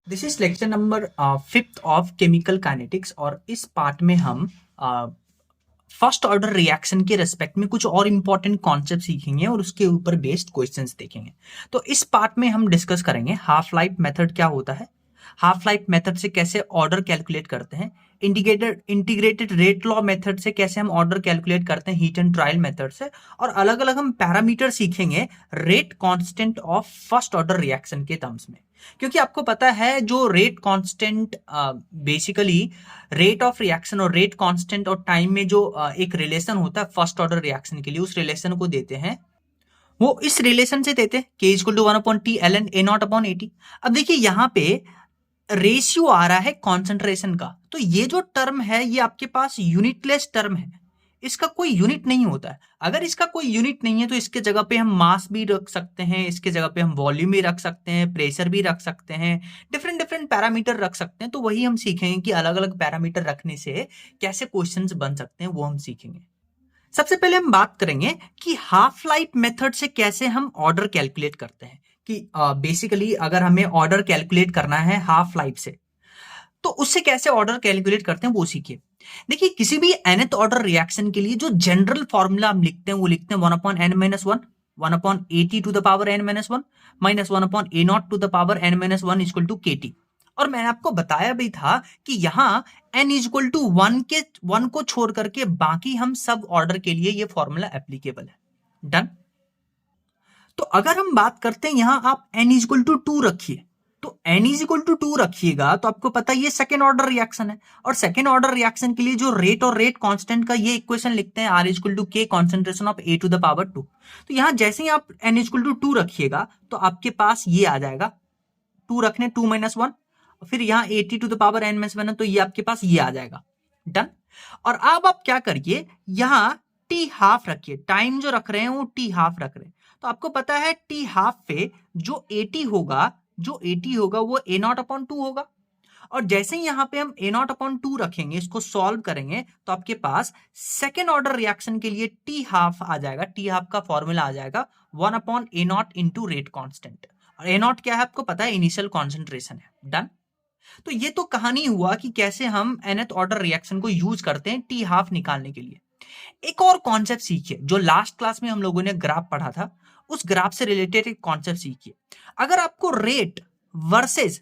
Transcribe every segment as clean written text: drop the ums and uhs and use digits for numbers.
This is lecture number 5th of chemical kinetics और इस part में हम फर्स्ट ऑर्डर रिएक्शन के रेस्पेक्ट में कुछ और इंपॉर्टेंट कॉन्सेप्ट सीखेंगे और उसके ऊपर बेस्ड क्वेश्चंस देखेंगे। तो इस पार्ट में हम डिस्कस करेंगे हाफ लाइफ मेथड क्या होता है, हाफ लाइफ मेथड से कैसे ऑर्डर कैलकुलेट करते हैं, इंटीग्रेटेड रेट लॉ मेथड से कैसे हम ऑर्डर कैलकुलेट करते हैं हीट एंड ट्रायल मेथड से, और अलग अलग हम पैरामीटर सीखेंगे rate constant of first order reaction के टर्म्स में। क्योंकि आपको पता है जो rate constant basically rate of reaction और रेट कांस्टेंट और टाइम में जो एक रिलेशन होता है फर्स्ट ऑर्डर रिएक्शन के लिए, उस रिलेशन को देते हैं, वो इस रिलेशन से देते हैं k equal to 1/t ln a0/at। अब देखिए यहाँ पे रेशियो आ रहा है कॉन्सेंट्रेशन का, तो ये जो टर्म है ये आपके पास यूनिटलेस टर्म है, इसका कोई यूनिट नहीं होता है। अगर इसका कोई यूनिट नहीं है तो इसके जगह पे हम मास भी रख सकते हैं, इसके जगह पे हम वॉल्यूम भी रख सकते हैं, प्रेशर भी रख सकते हैं, डिफरेंट डिफरेंट पैरामीटर रख सकते हैं। तो वही हम सीखेंगे कि अलग अलग पैरामीटर रखने से कैसे क्वेश्चंस बन सकते हैं, वो हम सीखेंगे। सबसे पहले हम बात करेंगे कि हाफ लाइफ मेथड से कैसे हम ऑर्डर कैलकुलेट करते हैं। कि बेसिकली अगर हमें ऑर्डर कैलकुलेट करना है हाफ लाइफ से, तो उससे कैसे ऑर्डर कैलकुलेट करते हैं वो सीखिए। देखिए किसी भी nth ऑर्डर रिएक्शन के लिए जो जनरल फॉर्मूला हम लिखते हैं वो लिखते हैं 1/n-1, 1/at to the power n-1 minus 1/a0 to the power n-1 equal to kt। और मैंने आपको बताया भी था कि यहां n इक्वल टू 1 को छोड़ करके बाकी हम सब ऑर्डर के लिए ये फॉर्मूला एप्लीकेबल है। डन। तो अगर हम बात करते हैं यहां आप n इक्वल टू 2 रखिए, तो n इक्वल टू 2 रखिएगा तो आपको पता है ये सेकेंड ऑर्डर रिएक्शन है, और सेकेंड ऑर्डर रिएक्शन के लिए जो रेट और रेट कांस्टेंट का ये इक्वेशन लिखते हैं r equal to k concentration of a to the power 2। तो यहां जैसे ही आप n इक्वल टू 2 रखिएगा तो आपके पास ये आ जाएगा, 2 रखने 2 - 1, फिर यहाँ at to the power n-1 है तो ये आपके पास ये आ जाएगा। डन। और अब आप क्या करिए, यहां t हाफ रखिए, टाइम जो रख रहे हैं वो t हाफ रख रहे हैं। तो आपको पता है t हाफ पे जो 80 होगा, वो a0/2 होगा। और जैसे ही यहां पे हम a0/2 रखेंगे, इसको सॉल्व करेंगे तो आपके पास सेकेंड ऑर्डर रिएक्शन के लिए t हाफ आ जाएगा। t हाफ का फॉर्मूला आ जाएगा 1/a0 इंटू रेट कॉन्स्टेंट, और a0 क्या है आपको पता है, इनिशियल कॉन्सेंट्रेशन है। डन। तो ये तो कहानी हुआ कि कैसे हम nth ऑर्डर रिएक्शन को यूज करते हैं t हाफ निकालने के लिए। एक और कॉन्सेप्ट सीखिए, जो लास्ट क्लास में हम लोगों ने ग्राफ पढ़ा था, उस ग्राफ से रिलेटेड एक कॉन्सेप्ट सीखिए। अगर आपको रेट वर्सेस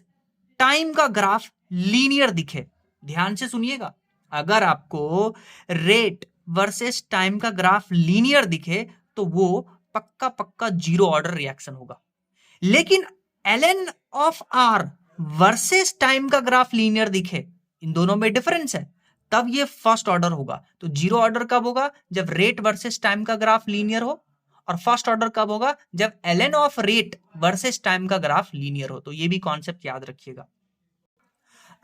टाइम का ग्राफ लीनियर दिखे, ध्यान से सुनिएगा, अगर आपको रेट वर्सेस टाइम का ग्राफ लीनियर दिखे तो वो पक्का पक्का जीरो ऑर्डर रिएक्शन होगा। लेकिन ln of r versus time का ग्राफ लीनियर दिखे, इन दोनों में डिफरेंस है, तब ये फर्स्ट ऑर्डर होगा। तो जीरो ऑर्डर कब होगा, जब रेट वर्सेस टाइम का ग्राफ लीनियर हो, और फर्स्ट ऑर्डर कब होगा, जब ln of rate versus time का ग्राफ लीनियर हो। तो ये भी कॉन्सेप्ट याद रखिएगा।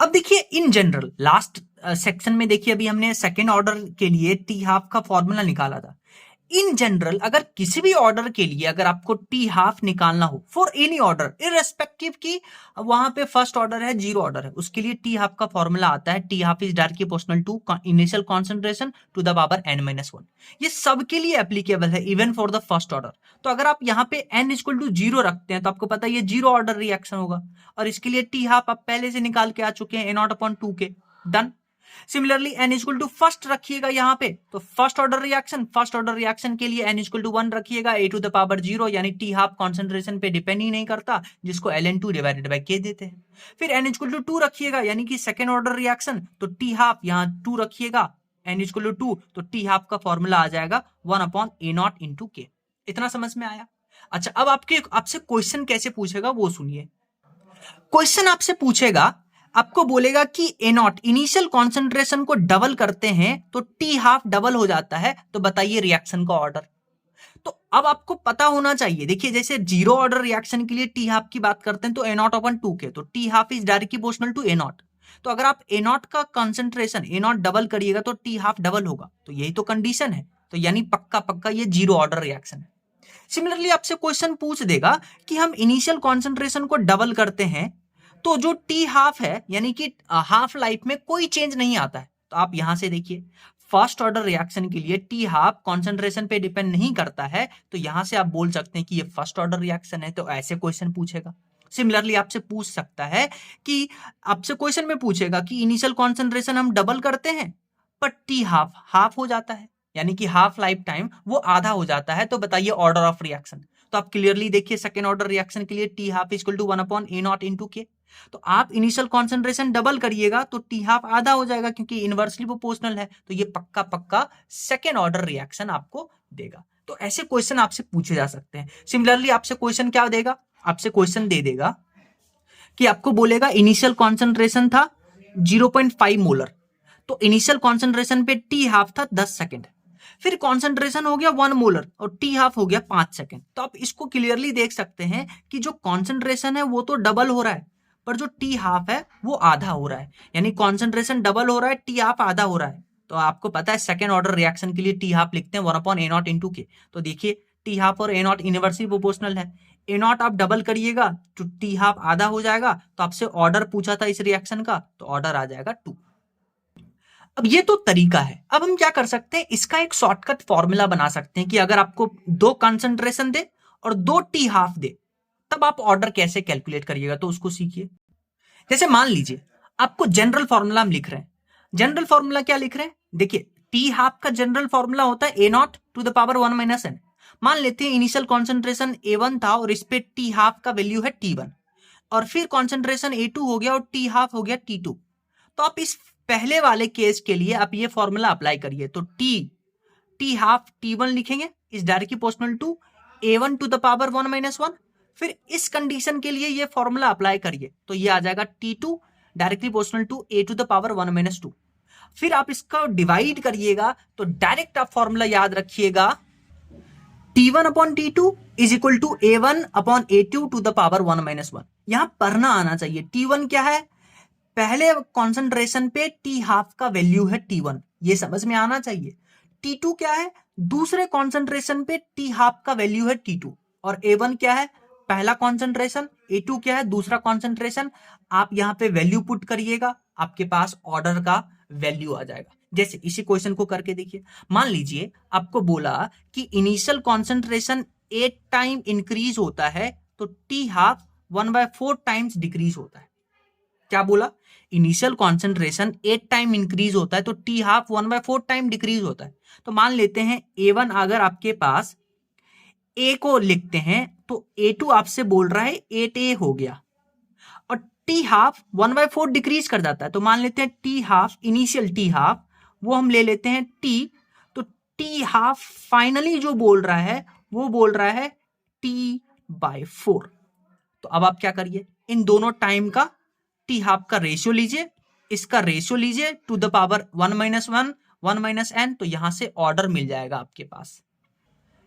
अब देखिए इन जनरल लास्ट सेक्शन में देखिए अभी हमने सेकेंड ऑर्डर के लिए टी हाफ का फॉर्मूला निकाला था। इन जनरल अगर किसी भी ऑर्डर के लिए अगर आपको टी हाफ निकालना हो फॉर एनी ऑर्डर, इररेस्पेक्टिव की वहां पे फर्स्ट ऑर्डर है जीरो ऑर्डर है, उसके लिए टी हाफ का फॉर्मूला आता है T half is directly proportional to initial concentration to the power n-1। ये सबके लिए एप्लीकेबल है, even for the first order. तो अगर आप यहाँ पे n इक्वल टू 0 रखते हैं तो आपको पता है ये जीरो ऑर्डर रिएक्शन होगा, और इसके लिए टी हाफ आप पहले से निकाल के आ चुके हैं a0/2 के। Done. Similarly n equal to first रखिएगा यहाँ पे, तो फर्स्ट ऑर्डर रिएक्शन के लिए n इक्वल टू 1 रखिएगा, a टू द पावर 0, यानी t हाफ कॉन्सेंट्रेशन पे डिपेंड ही नहीं करता, जिसको ln2 डिवाइडेड बाय k देते हैं। फिर n इक्वल टू 2 रखिएगा, यानी कि सेकेंड ऑर्डर रिएक्शन, तो t हाफ यहाँ 2 रखिएगा, n इक्वल टू 2, तो t हाफ का फॉर्मूला आ जाएगा 1/a0 इंटू k। इतना समझ में आया? अच्छा, अब आपसे क्वेश्चन कैसे पूछेगा वो सुनिए। क्वेश्चन आपसे पूछेगा, आपको बोलेगा कि a0 इनिशियल कॉन्सेंट्रेशन को डबल करते हैं तो t हाफ डबल हो जाता है, तो बताइए रिएक्शन का ऑर्डर। तो अब आपको पता होना चाहिए, देखिए जैसे जीरो ऑर्डर रिएक्शन के लिए टी हाफ की बात करते हैं तो a0/2 के, तो T half is directly proportional to a0। तो अगर आप a0 का कंसंट्रेशन a0 डबल करिएगा तो टी हाफ डबल होगा, तो यही तो कंडीशन है, तो यानी पक्का पक्का ये जीरो ऑर्डर रिएक्शन है। सिमिलरली आपसे क्वेश्चन पूछ देगा कि हम इनिशियल कॉन्सेंट्रेशन को डबल करते हैं तो जो टी हाफ है, यानी कि हाफ लाइफ में कोई चेंज नहीं आता है। तो आप यहां से देखिए फर्स्ट ऑर्डर रिएक्शन के लिए टी हाफ कॉन्सेंट्रेशन पे डिपेंड नहीं करता है, तो यहां से आप बोल सकते हैं कि ये फर्स्ट ऑर्डर रिएक्शन है, तो ऐसे क्वेश्चन पूछेगा। सिमिलरली आपसे पूछ सकता है कि आपसे क्वेश्चन में पूछेगा कि इनिशियल कॉन्सेंट्रेशन हम डबल करते हैं पर टी हाफ हाफ हो जाता है, यानी कि हाफ लाइफ टाइम वो आधा हो जाता है, तो बताइए ऑर्डर ऑफ रिएक्शन। तो आप क्लियरली देखिए सेकेंड ऑर्डर रिएक्शन के लिए T half equal to 1/A0 into के। तो आप इनिशियल कॉन्सेंट्रेशन डबल करिएगा तो टी हाफ आधा हो जाएगा क्योंकि इनवर्सली प्रोपोर्शनल है, तो ये पक्का पक्का सेकेंड ऑर्डर रिएक्शन आपको देगा। तो ऐसे क्वेश्चन आपसे पूछे जा सकते हैं। सिमिलरली आपसे क्वेश्चन क्या देगा, आपसे क्वेश्चन दे देगा कि आपको बोलेगा इनिशियल कॉन्सेंट्रेशन था 0.5 मोलर, तो इनिशियल कॉन्सेंट्रेशन पे टी हाफ था 10 सेकेंड, फिर कॉन्सेंट्रेशन हो गया 1 मोलर और टी हाफ हो गया 5 सेकेंड। तो आप इसको क्लियरली देख सकते हैं कि जो कॉन्सेंट्रेशन है वो तो डबल हो रहा है पर जो टी हाफ है वो आधा हो रहा है, यानी कॉन्सेंट्रेशन डबल हो रहा है, टी हाफ आधा हो रहा है। तो आपको पता है सेकेंड ऑर्डर रिएक्शन के लिए टी हाफ लिखते हैं 1/A0 इंटू के। तो देखिए टी हाफ और A0 इनवर्सली प्रोपोर्शनल है, A0 आप डबल करिएगा तो टी हाफ आधा हो जाएगा। तो आपसे ऑर्डर पूछा था इस रिएक्शन का, तो ऑर्डर आ जाएगा 2। अब ये तो तरीका है, अब हम क्या कर सकते हैं, इसका एक शॉर्टकट फॉर्मूला बना सकते हैं कि अगर आपको 2 कंसंट्रेशन दे और 2 टी हाफ दे तब आप ऑर्डर कैसे कैलकुलेट करिएगा, तो उसको सीखिए। जैसे मान लीजिए आपको जनरल फॉर्मूला हम लिख रहे हैं, जनरल फॉर्मूला क्या लिख रहे हैं, देखिए टी हाफ का जनरल फॉर्मूला होता है A0 to the power 1 - n। मान लेते हैं इनिशियल कॉन्सेंट्रेशन A1 था और इस पे टी हाफ का वैल्यू है T1 और फिर कॉन्सेंट्रेशन A2 हो गया और टी हाफ हो गया T2। तो आप इस पहले वाले केस के लिए आप ये फॉर्मूला अप्लाई करिए, तो टी हाफ T1 लिखेंगे is directly proportional to A1 to the power 1 - 1। फिर इस कंडीशन के लिए ये फॉर्मूला अप्लाई करिए तो ये आ जाएगा T2 directly proportional to A to the power 1 - 2। फिर आप इसका डिवाइड करिएगा तो डायरेक्ट आप फॉर्मूला याद रखिएगा T1/T2 is equal to A1/A2 to the power 1 - 1। यहां पढ़ना आना चाहिए। T1 क्या है, पहले कॉन्सेंट्रेशन पे टी हाफ का वैल्यू है T1, ये समझ में आना चाहिए। T2 क्या है, दूसरे कॉन्सेंट्रेशन पे टी हाफ का वैल्यू है T2 और A1 क्या है, पहला कॉन्सेंट्रेशन, A2 क्या है, दूसरा कॉन्सेंट्रेशन। आप यहां पे वैल्यू पुट करिएगा, आपके पास ऑर्डर का वैल्यू आ जाएगा। जैसे इसी क्वेश्चन को करके देखिए, मान लीजिए आपको बोला कि इनिशियल कॉन्सेंट्रेशन 8 टाइम इंक्रीज होता है तो टी हाफ 1/4 टाइम्स डिक्रीज होता है। क्या बोला, इनिशियल कॉन्सेंट्रेशन 8 टाइम इंक्रीज होता है तो टी हाफ 1/4 टाइम डिक्रीज होता है। तो मान लेते हैं A1 अगर आपके पास A को लिखते हैं तो A2 आपसे बोल रहा है 8A हो गया और टी हाफ 1/4 डिक्रीज कर जाता है। तो मान लेते हैं T half, initial T half वो हम ले लेते हैं T, तो टी हाफ फाइनली जो बोल रहा है वो बोल रहा है T/4। तो अब आप क्या करिए, इन दोनों टाइम का टी हाफ का रेशियो लीजिए, इसका रेशियो लीजिए टू द पावर 1 - 1 1 - n, तो यहां से ऑर्डर मिल जाएगा आपके पास।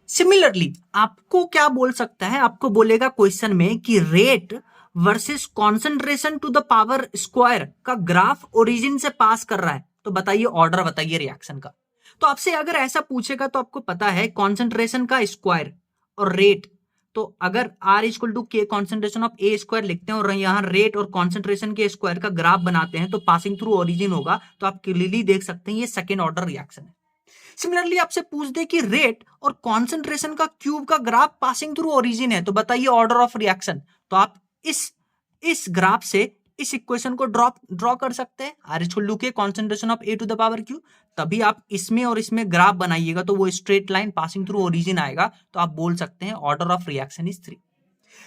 सिमिलरली आपको क्या बोल सकता है, आपको बोलेगा क्वेश्चन में कि rate versus concentration to the power square का ग्राफ ओरिजिन से पास कर रहा है, तो बताइए ऑर्डर, बताइए रिएक्शन का। तो आपसे अगर ऐसा पूछेगा तो आपको पता है कॉन्सेंट्रेशन का स्क्वायर और रेट, तो अगर R equal to k concentration of A square लिखते हैं और यहाँ रेट और कॉन्सेंट्रेशन के स्क्वायर का ग्राफ बनाते हैं तो पासिंग थ्रू ओरिजिन होगा, तो आप क्लियरली देख सकते हैं ये सेकेंड ऑर्डर रिएक्शन है। सिमिलरली आपसे पूछ दे कि रेट और कॉन्सेंट्रेशन का क्यूब का ग्राफ पासिंग थ्रू ओरिजिन है, तो बताइए ऑर्डर ऑफ रिएक्शन। तो आप इस ग्राफ से इस इक्वेशन को ड्रॉ कर सकते हैं, R equal to k concentration of A to the power Q। तभी आप इसमें और इसमें ग्राफ बनाइएगा तो वो straight line passing through origin आएगा, तो आप बोल सकते हैं order of reaction is 3।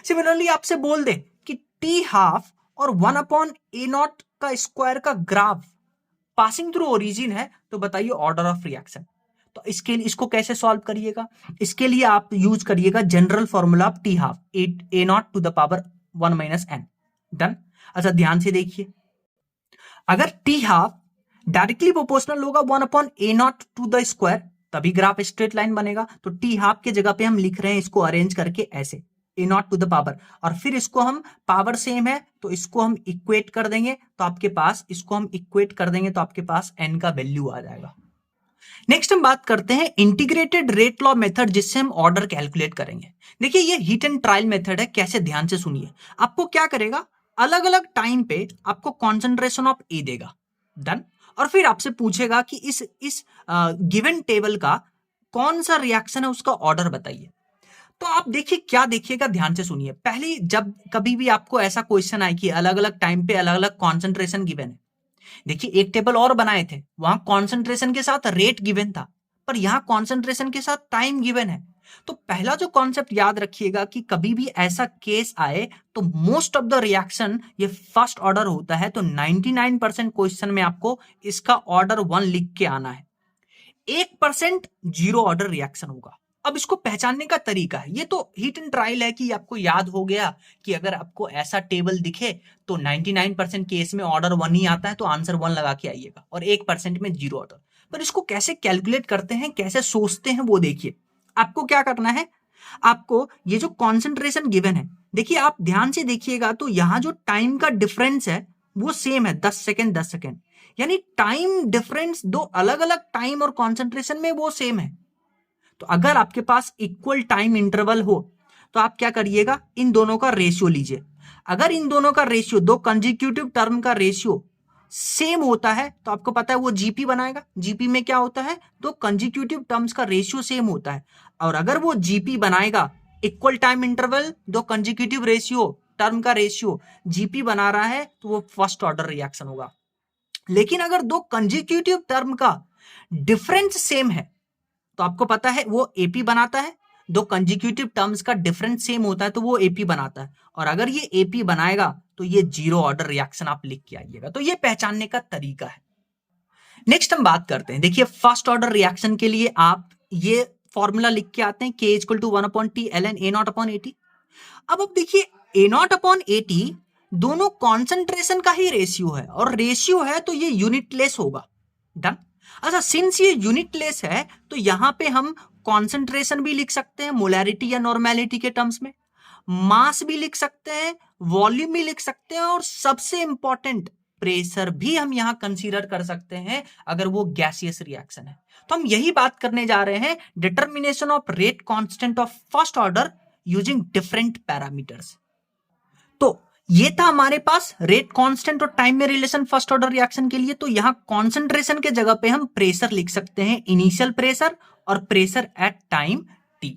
Similarly आपसे बोल दे कि टी हाफ और 1/A0 का स्क्वायर का ग्राफ पासिंग थ्रू ओरिजिन है, तो बताइए ऑर्डर ऑफ रिएक्शन। तो इसके लिए इसको कैसे सॉल्व करिएगा, इसके लिए आप यूज करिएगा general formula of T half A0 to the power 1 - n। Done. अच्छा ध्यान से देखिए, अगर टी हाफ डायरेक्टली प्रोपोर्शनल होगा 1/A0 टू द स्क्वायर तभी ग्राफ स्ट्रेट लाइन बनेगा। तो टी हाफ के जगह पे हम लिख रहे हैं इसको अरेंज करके ऐसे A0 टू द पावर, और फिर इसको हम पावर सेम है तो इसको हम इक्वेट कर देंगे, तो आपके पास इसको हम इक्वेट कर देंगे तो आपके पास n का वैल्यू आ जाएगा। नेक्स्ट हम बात करते हैं इंटीग्रेटेड रेट लॉ मेथड, जिससे हम ऑर्डर कैलकुलेट करेंगे। देखिए ये हिट एंड ट्रायल मेथड है, कैसे ध्यान से सुनिए। आपको क्या करेगा, अलग अलग टाइम पे आपको कॉन्सेंट्रेशन ऑफ ए देगा, डन, और फिर आपसे पूछेगा कि इस गिवन टेबल का कौन सा रिएक्शन है उसका ऑर्डर बताइए। तो आप देखिए, क्या देखिएगा, ध्यान से सुनिए। पहले जब कभी भी आपको ऐसा क्वेश्चन आए कि अलग अलग टाइम पे अलग अलग कॉन्सेंट्रेशन गिवन है, देखिए एक टेबल और बनाए थे, वहां कॉन्सेंट्रेशन के साथ रेट गिवन था, पर यहां कॉन्सेंट्रेशन के साथ टाइम गिवन है। तो पहला जो कॉन्सेप्ट याद रखिएगा कि कभी भी ऐसा केस आए तो मोस्ट ऑफ द रिएक्शन ये फर्स्ट ऑर्डर होता है, तो 99% क्वेश्चन में आपको इसका ऑर्डर 1 लिख के आना है। 1% जीरो ऑर्डर रिएक्शन होगा। अब इसको पहचानने का तरीका है, ये तो हिट एंड ट्रायल है कि आपको याद हो गया कि अगर आपको ऐसा टेबल दिखे तो 99% केस में ऑर्डर 1 ही आता है, तो आंसर 1 लगा के आइएगा, और 1% में जीरो ऑर्डर। पर इसको कैसे कैलकुलेट करते हैं, कैसे सोचते हैं, वो देखिए। आपको क्या करना है, आपको ये जो कॉन्सेंट्रेशन गिवन है, देखिए आप ध्यान से देखिएगा तो यहां जो टाइम का डिफरेंस है वो सेम है, 10 सेकेंड 10 सेकेंड, यानी टाइम डिफरेंस दो अलग अलग टाइम और कॉन्सेंट्रेशन में वो सेम है। तो अगर आपके पास इक्वल टाइम इंटरवल हो तो आप क्या करिएगा, इन दोनों का रेशियो लीजिए। अगर इन दोनों का रेशियो, दो कंसेक्यूटिव टर्म का रेशियो सेम होता है तो आपको पता है वो जीपी बनाएगा। जीपी में क्या होता है, दो कंसेक्यूटिव टर्म्स का रेशियो सेम होता है, और अगर वो जीपी बनाएगा, इक्वल टाइम इंटरवल, दो कंसेक्यूटिव रेशियो, टर्म का रेशियो जीपी बना रहा है, तो वो फर्स्ट ऑर्डर रिएक्शन होगा। लेकिन अगर दो कंसेक्यूटिव टर्म का डिफरेंस सेम है तो आपको पता है वो एपी बनाता है। दो कंसेक्यूटिव टर्म्स का डिफरेंस सेम होता है तो वो एपी बनाता है, और अगर ये एपी बनाएगा तो ये जीरो ऑर्डर रिएक्शन आप लिख के आइएगा। तो ये पहचानने का तरीका है। नेक्स्ट हम बात करते हैं, देखिए फर्स्ट ऑर्डर रिएक्शन के लिए आप ये फॉर्मूला लिख के आते हैं, K equal to 1/T ln A not upon AT। अब देखिए A नॉट अपॉन AT दोनों कॉन्सेंट्रेशन का ही रेशियो है, और रेशियो है तो ये यूनिटलेस होगा। डन। अच्छा, सिंस ये यूनिटलेस है तो यहां पे हम कॉन्सेंट्रेशन भी लिख सकते हैं मोलैरिटी या नॉर्मेलिटी के टर्म्स में, मास भी लिख सकते हैं, वॉल्यूम भी लिख सकते हैं, और सबसे इंपॉर्टेंट प्रेशर भी हम यहां कंसीडर कर सकते हैं अगर वो गैसियस रिएक्शन है। तो हम यही बात करने जा रहे हैं, determination of rate constant of first order using different parameters. तो ये था हमारे पास रेट कांस्टेंट और टाइम में रिलेशन फर्स्ट ऑर्डर रिएक्शन के लिए। तो यहां कॉन्सेंट्रेशन के जगह पे हम प्रेशर लिख सकते हैं, इनिशियल प्रेशर और प्रेशर एट टाइम टी।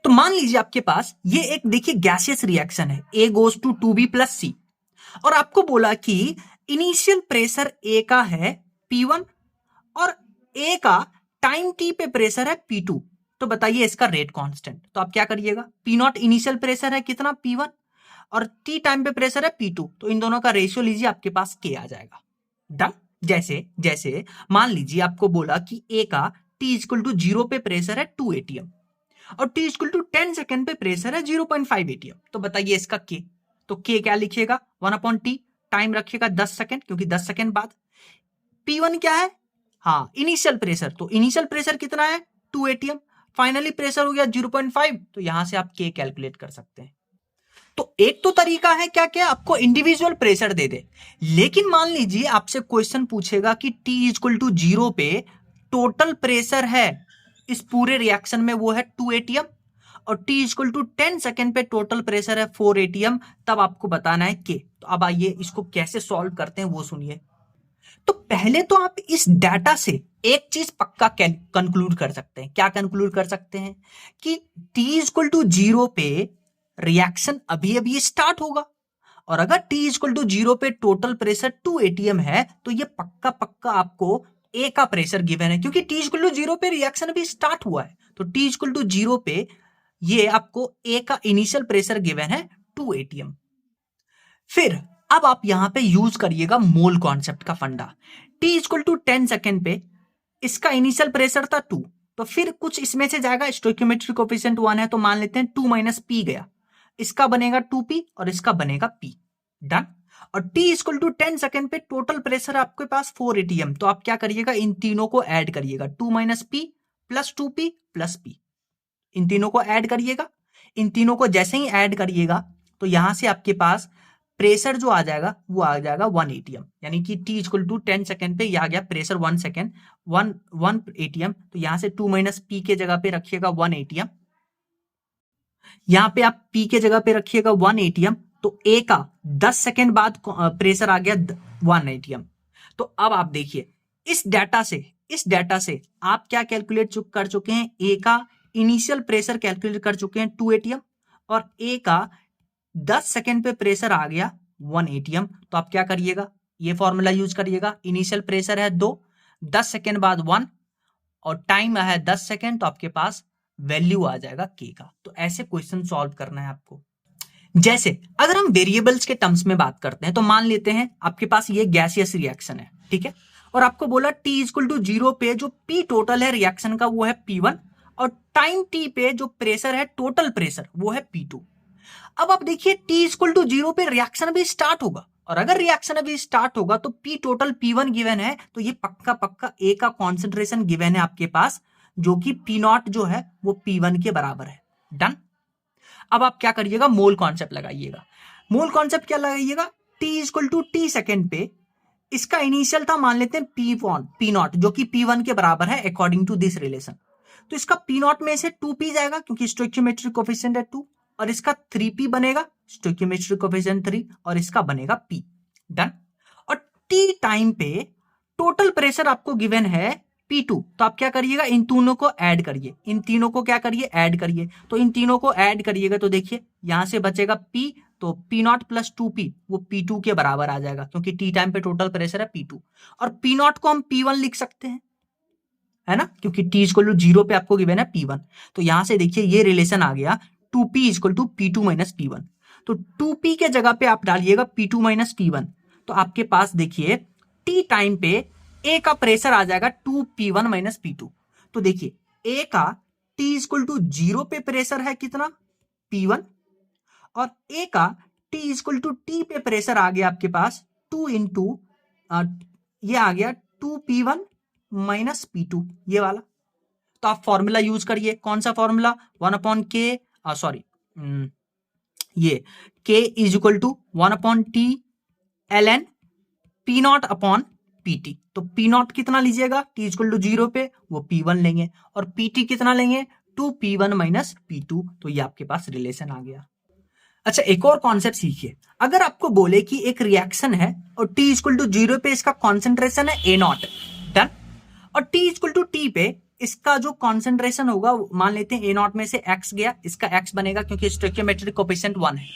तो मान लीजिए आपके पास ये एक देखिए गैसियस रिएक्शन है, A goes to 2B plus C, और आपको बोला कि इनिशियल प्रेशर A का है P1 और A का टाइम T पे प्रेशर है P2। तो बताइए इसका रेट कांस्टेंट। तो आप क्या करिएगा, P0 इनिशियल प्रेशर है कितना P1 और T टाइम पे प्रेशर है P2, तो इन दोनों का रेशियो लीजिए, आपके पास K आ जाएगा। डन। जैसे जैसे मान लीजिए आपको बोला कि A का T इक्वल टू 0 पे प्रेशर है 2 ATM और T इक्वल टू 10 सेकेंड पे प्रेशर है 0.5 ATM। तो बताइए इसका K। तो K क्या लिखिएगा, 1/T, टाइम रखिएगा 10 सेकेंड क्योंकि 10 सेकेंड बाद। P1 क्या है, हाँ इनिशियल प्रेशर, तो इनिशियल प्रेशर कितना है 2 ATM, फाइनली प्रेशर हो गया 0.5, तो यहां से आप K कैलकुलेट कर सकते हैं। तो एक तो तरीका है क्या क्या, आपको इंडिविजुअल प्रेशर दे दे। लेकिन मान लीजिए आपसे क्वेश्चन पूछेगा कि T इक्वल टू 0 पे टोटल प्रेशर है इस पूरे रिएक्शन में वो है 2 ATM, और T इक्वल टू 10 सेकेंड पे टोटल प्रेशर है 4 ATM, तब आपको बताना है K। तो अब आइए इसको कैसे सॉल्व करते हैं वो सुनिए। तो पहले तो आप इस डाटा से एक चीज पक्का कंक्लूड कर सकते हैं। क्या कंक्लूड कर सकते हैं कि T इक्वल टू 0 पे रिएक्शन अभी अभी स्टार्ट होगा, और अगर T इक्वल टू 0 पे टोटल प्रेशर 2 ATM है तो ये पक्का पक्का आपको A का प्रेशर गिवन है, क्योंकि T इक्वल टू 0 पे रिएक्शन अभी स्टार्ट हुआ है। तो T इक्वल टू 0 पे ये आपको A का इनिशियल प्रेशर गिवन है 2 ATM। फिर अब आप यहां पे यूज करिएगा मोल कॉन्सेप्ट का फंडा। T इक्वल टू 10 सेकेंड पे इसका इनिशियल प्रेशर था 2, तो फिर कुछ इसमें से जाएगा, स्टोइकियोमेट्रिक कोएफिशिएंट 1 है तो मान लेते हैं 2 माइनस P गया, इसका बनेगा 2P और इसका बनेगा P। डन। और T इक्वल टू 10 सेकेंड पे टोटल प्रेशर आपके पास 4 ATM, तो आप क्या करिएगा, इन तीनों को ऐड करिएगा, 2 minus P plus 2P plus P, इन तीनों को ऐड करिएगा। इन तीनों को जैसे ही ऐड करिएगा तो यहां से आपके पास प्रेशर जो आ जाएगा वो आ जाएगा 1 ATM, यानी कि T इक्वल टू 10 सेकेंड पे आ गया प्रेशर 1 सेकेंड 1 ATM। तो यहां से 2 माइनस P के जगह पे रखिएगा 1 ATM, यहां पे आप P के जगह पे रखिएगा 1 ATM, तो A का 10 सेकेंड बाद प्रेशर आ गया 1 ATM। तो अब आप देखिए इस डाटा से आप क्या कैलकुलेट कर चुके हैं, A का इनिशियल प्रेशर कैलकुलेट कर चुके हैं 2 एटीएम और ए का 10 सेकेंड पे प्रेशर आ गया 1 एटीएम। तो आप क्या करिएगा, ये फॉर्मूला यूज करिएगा। इनिशियल प्रेशर है 2, 10 सेकेंड बाद 1 और टाइम है 10 सेकेंड, तो आपके पास वैल्यू आ जाएगा के का। तो ऐसे क्वेश्चन सॉल्व करना है आपको। जैसे अगर हम वेरिएबल्स के टर्म्स में बात करते हैं तो मान लेते हैं आपके पास ये गैसियस रिएक्शन है, ठीक है, और आपको बोला टी इक्वल टू 0 पे जो पी टोटल है रिएक्शन का वो है P1 और टाइम टी पे जो प्रेशर है टोटल प्रेशर वो है P2। अब आप देखिए टी इक्वल टू 0 पे रिएक्शन अभी स्टार्ट होगा और अगर रिएक्शन अभी स्टार्ट होगा तो पी टोटल P1 गिवन है, तो ये पक्का पक्का ए का कॉन्सेंट्रेशन गिवन है आपके पास जो कि P0 जो है वो P1 के बराबर है। डन। अब आप क्या करिएगा, मोल कॉन्सेप्ट लगाइएगा। मोल कॉन्सेप्ट क्या लगाइएगा, T equal to T second पे इसका इनिशियल था मान लेते हैं P0 जो कि P1 के बराबर है अकॉर्डिंग टू दिस रिलेशन। तो इसका P0 में से 2P जाएगा क्योंकि स्टोइकियोमेट्रिक कोएफिशिएंट है 2 और इसका 3P बनेगा स्टोइकियोमेट्रिक कोएफिशिएंट 3 और इसका बनेगा P। डन। और T टाइम पे टोटल प्रेशर आपको गिवन है P2, तो आप क्या करिएगा, इन तीनों को ऐड करिए, इन तीनों को क्या करिए, ऐड करिए। तो इन तीनों को ऐड करिएगा तो देखिए यहां से बचेगा P, तो P0 प्लस 2P वो P2 के बराबर आ जाएगा क्योंकि T टाइम पे टोटल प्रेशर है P2 और P0 को हम P1 लिख सकते हैं, है ना, क्योंकि T इक्वल टू 0 पे आपको गिवन है P1। तो यहां से देखिए ये रिलेशन आ गया 2P equal to P2 minus P1। तो 2P के जगह पे आप डालिएगा P2 माइनस P1, तो आपके पास देखिए T टाइम पे A का प्रेशर आ जाएगा 2P1 माइनस P2। तो देखिए A का T इक्वल टू 0 पे प्रेशर है कितना, P1, और A का T इक्वल टू T पे प्रेशर आ गया आपके पास 2 इंटू ये आ गया 2P1 माइनस P2 ये वाला। तो आप फॉर्मूला यूज करिए, कौन सा फॉर्मूला, 1/K, सॉरी ये K is equal to 1/T ln P0 upon PT। तो P0 कितना लीजिएगा, T इक्वल टू 0 पे वो P1 लेंगे और PT कितना लेंगे 2P1 माइनस P2। तो ये आपके पास रिलेशन आ गया। अच्छा एक और कॉन्सेप्ट सीखिए, अगर आपको बोले कि एक रिएक्शन है और T इक्वल टू 0 पे इसका कॉन्सेंट्रेशन है A0, डन, और T इक्वल टू T पे इसका जो कॉन्सेंट्रेशन होगा मान लेते हैं A0 में से X गया, इसका X बनेगा क्योंकि स्टोइकियोमेट्रिक कोएफिशिएंट 1 है।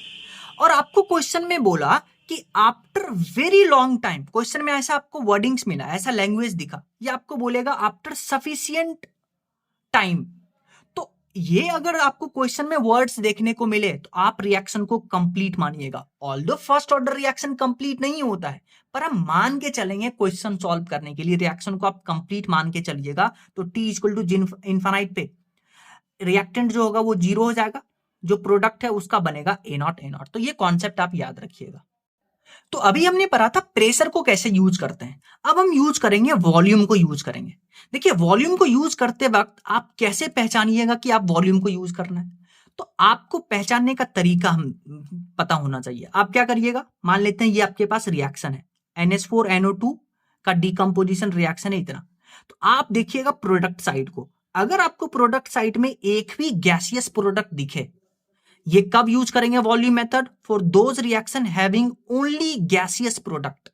और आपको क्वेश्चन में बोला कि after very long time, question में ऐसा आपको वर्डिंग्स मिला, ऐसा लैंग्वेज दिखा, ये आपको बोलेगा आफ्टर सफिशिएंट टाइम। तो ये अगर आपको क्वेश्चन में वर्ड्स देखने को मिले तो आप रिएक्शन को कंप्लीट मानिएगा। Although first order reaction complete नहीं होता है, पर हम मान के चलेंगे क्वेश्चन सॉल्व करने के लिए रिएक्शन को आप कंप्लीट मान के चलिएगा। तो टी इक्वल टू इनफाइनाइट पे रिएक्टेंट जो होगा वो 0 हो जाएगा, जो प्रोडक्ट है उसका बनेगा A0। तो ये कॉन्सेप्ट आप याद रखिएगा। तो अभी हमने पढ़ा था प्रेशर को कैसे यूज करते हैं, अब हम यूज करेंगे वॉल्यूम को यूज करेंगे। देखिए वॉल्यूम को यूज करते वक्त आप कैसे पहचानिएगा कि आप वॉल्यूम को यूज करना है, तो आपको पहचानने का तरीका हम पता होना चाहिए। आप क्या करिएगा, मान लेते हैं ये आपके पास रिएक्शन है NH4NO2 का डिकम्पोजिशन रिएक्शन है इतना, तो आप देखिएगा प्रोडक्ट साइड को, अगर आपको प्रोडक्ट साइड में एक भी गैसियस प्रोडक्ट दिखे, ये कब यूज करेंगे volume method, for those reaction having only gaseous product.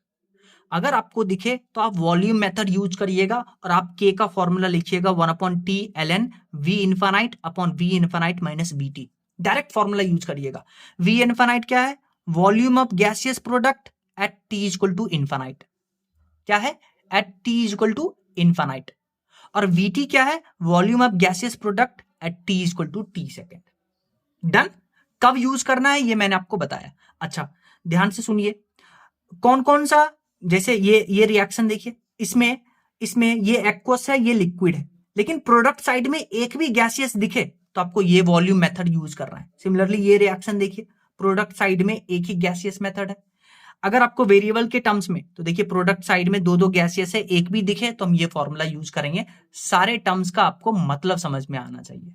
अगर आपको दिखे तो आप वॉल्यूम मेथड यूज करिएगा और आप K का फॉर्मूला लिखिएगा 1/T ln V infinite upon V infinite minus BT। Direct formula use करिएगा। V इनफाइनाइट क्या है, volume of gaseous product at T equal to infinite, क्या है, at T equal to infinite, और VT क्या है, volume of gaseous product at T equal to T second. Done. कब use करना है ये मैंने आपको बताया। अच्छा ध्यान से सुनिए, कौन कौन सा, जैसे ये रिएक्शन देखिए, इसमें ये एक्वस है, ये लिक्विड है, लेकिन प्रोडक्ट साइड में एक भी गैसियस दिखे तो आपको ये वॉल्यूम मेथड यूज करना है। सिमिलरली ये रिएक्शन देखिए, प्रोडक्ट साइड में एक ही गैसियस मेथड है। अगर आपको वेरिएबल के टर्म्स में, तो देखिए प्रोडक्ट साइड में दो गैसियस है, एक भी दिखे तो हम ये फॉर्मूला यूज करेंगे। सारे टर्म्स का आपको मतलब समझ में आना चाहिए।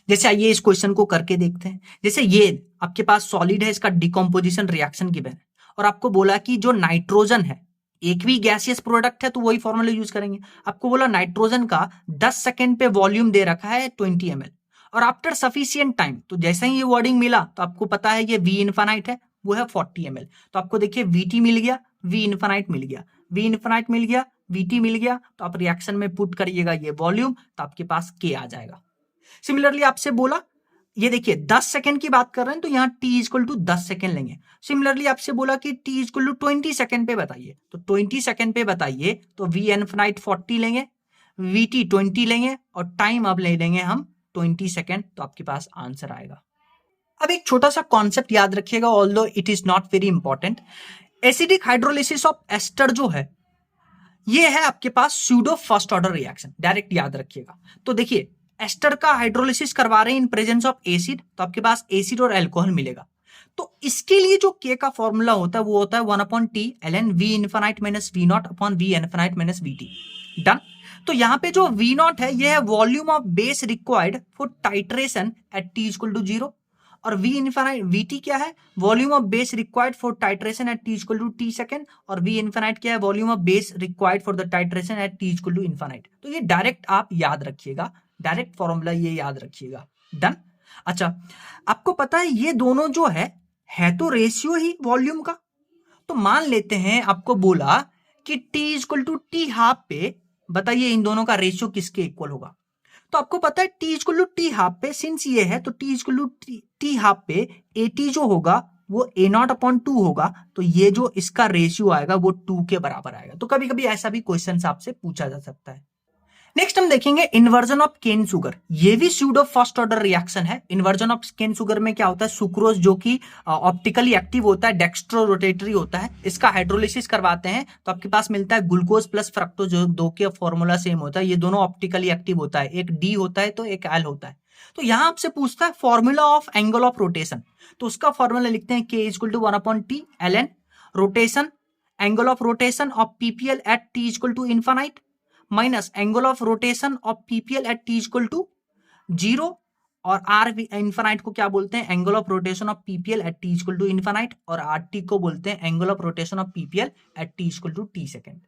जैसे आइए इस क्वेश्चन को करके देखते हैं। जैसे ये आपके पास सॉलिड है, इसका डिकम्पोजिशन रिएक्शन गिवन है और आपको बोला कि जो नाइट्रोजन है, एक भी गैसियस प्रोडक्ट है तो वही फॉर्मूला यूज करेंगे। आपको बोला नाइट्रोजन का 10 सेकेंड पे वॉल्यूम दे रखा है 20 ml और आफ्टर सफिशिएंट टाइम, तो जैसे ही ये वर्डिंग मिला तो आपको पता है ये V इनफाइनाइट है, वो है 40 ml। तो आपको देखिए VT मिल गया, V इनफाइनाइट मिल गया, V इनफाइनाइट मिल गया, VT मिल गया, तो आप रिएक्शन में पुट करिएगा ये वॉल्यूम, तो आपके पास K आ जाएगा। सिमिलरली आपसे बोला, ये देखिए 10 सेकंड की बात कर रहे हैं तो यहाँ t इक्वल टू 10 सेकंड लेंगे। सिमिलरली आपसे बोला कि t इक्वल टू 20 सेकंड पे बताइए, तो 20 सेकंड पे बताइए तो v इनफिनाइट 40 लेंगे, vt 20 लेंगे और टाइम अब ले लेंगे हम 20 सेकंड, तो आपके पास आंसर आएगा। अब एक छोटा सा कॉन्सेप्ट याद रखिएगा, although it is not very important. Acidic hydrolysis of ester जो है ये है आपके पास pseudo first order reaction, direct याद रखिएगा। तो देखिए एस्टर का हाइड्रोलिसिस करवा रहे हैं इन प्रेजेंस ऑफ एसिड, तो आपके पास एसिड और अल्कोहल मिलेगा। तो इसके लिए जो के का फॉर्मूला होता है वो होता है 1/t ln v infinite minus v naught upon v infinite minus vt। Done. तो यहाँ पे जो v नॉट है ये है volume of base required for titration at t equal to 0, और v इनफिनाइट vt क्या है, volume of base required for titration at t equal to t second, और v इनफिनाइट क्या है, volume of base required for the titration at t equal to infinite. तो ये direct आप याद रखिएगा, डायरेक्ट फॉर्मूला ये याद रखिएगा। डन। अच्छा, आपको पता है ये दोनों जो है तो रेशियो ही वॉल्यूम का। तो मान लेते हैं आपको बोला कि t equal to t half पे बताइए इन दोनों का रेशियो किसके इक्वल होगा। तो आपको पता है t equal to t half पे सिंस ये है तो t equal to t half पे at जो होगा वो a नॉट अपॉन 2 होगा, तो ये जो इसका रेशियो आएगा वो 2 के बराबर आएगा। तो कभी कभी ऐसा भी क्वेश्चन आपसे पूछा जा सकता है। नेक्स्ट हम देखेंगे इन्वर्जन ऑफ केन शुगर, ये भी स्यूडो फर्स्ट ऑर्डर रिएक्शन है। इन्वर्जन ऑफ केन शुगर में क्या होता है, सुक्रोज जो कि ऑप्टिकली एक्टिव होता है, डेक्स्ट्रो रोटेटरी होता है, इसका हाइड्रोलिसिस करवाते हैं तो आपके पास मिलता है ग्लूकोज प्लस फ्रक्टोज, जो दो के फॉर्मूला सेम होता है, ये दोनों ऑप्टिकली एक्टिव होता है, एक डी होता है तो एक एल होता है। तो यहां आपसे पूछता है formula of angle of rotation, तो उसका फॉर्मूला लिखते हैं k equal to 1/t ln rotation angle of rotation of PPL at t equal to infinite minus angle of rotation of PPL at t equal to 0, और R infinite को क्या बोलते हैं, angle of rotation of PPL at t equal to infinite, और R t को बोलते हैं angle of rotation of PPL at t equal to t second.